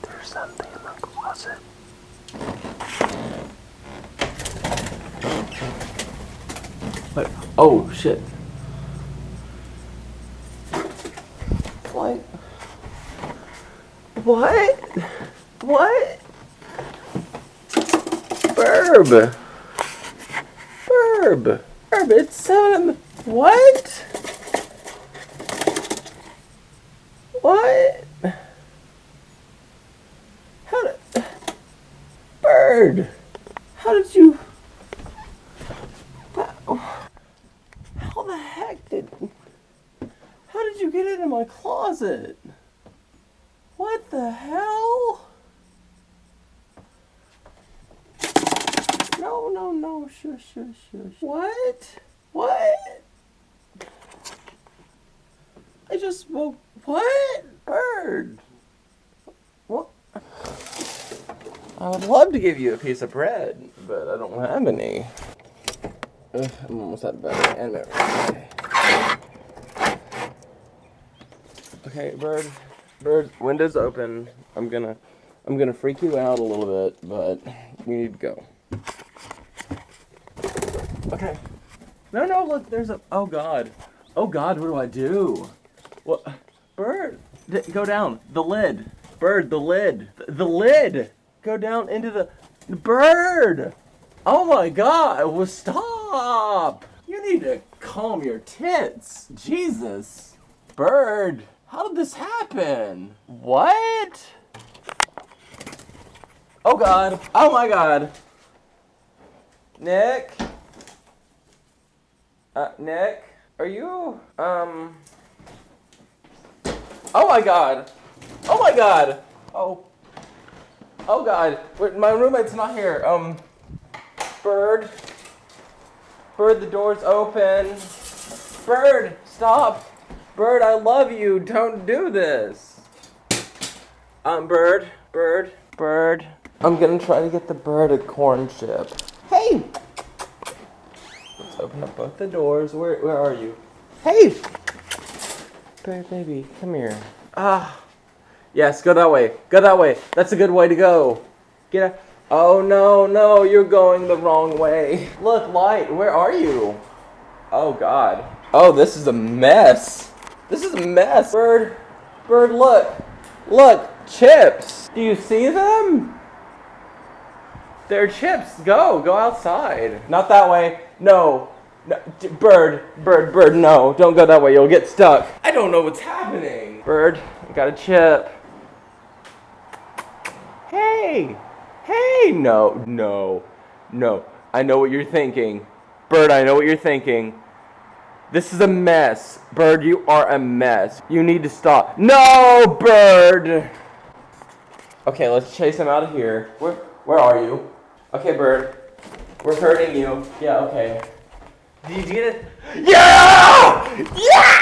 There's something in my closet. What? Oh shit. What? What? What? Burb. Burb. Burb, it's 7 What? What? How did... Bird! How did you... How the heck did... How did you get into my closet? What the hell? No, shush. What? What? I just woke... What? Bird? What? I would love to give you a piece of bread, but I don't have any. Ugh, I'm almost out of bed. And okay, Bird, windows open. I'm gonna freak you out a little bit, but you need to go. Okay. No, look, there's a... Oh, God, what do I do? What? Bird, go down. The lid. Bird, the lid. The lid. Go down into the... Bird! Oh, my God. Well, stop. You need to calm your tits. Jesus. Bird, how did this happen? What? Oh, God. Oh, my God. Nick? Nick? Are you, Oh my God! Oh my God! Oh God! Wait, my roommate's not here. Bird, the door's open. Bird, stop! Bird, I love you. Don't do this. Bird. I'm gonna try to get the bird a corn chip. Hey! Let's open up both the doors. Where are you? Hey! Bird baby, come here. Yes, go that way. That's a good way to go. Get out. Oh, no, you're going the wrong way. Look, Light, where are you? Oh, God. Oh, this is a mess. Bird, look, chips. Do you see them? They're chips. Go outside. Not that way. No, Bird, no, don't go that way, you'll get stuck. I don't know what's happening. Bird, I got a chip. Hey, no. I know what you're thinking. Bird, I know what you're thinking. This is a mess. Bird, you are a mess. You need to stop. No, Bird! Okay, let's chase him out of here. Where are you? Okay, Bird. We're hurting you. Yeah, okay. Did you get it? Yeah!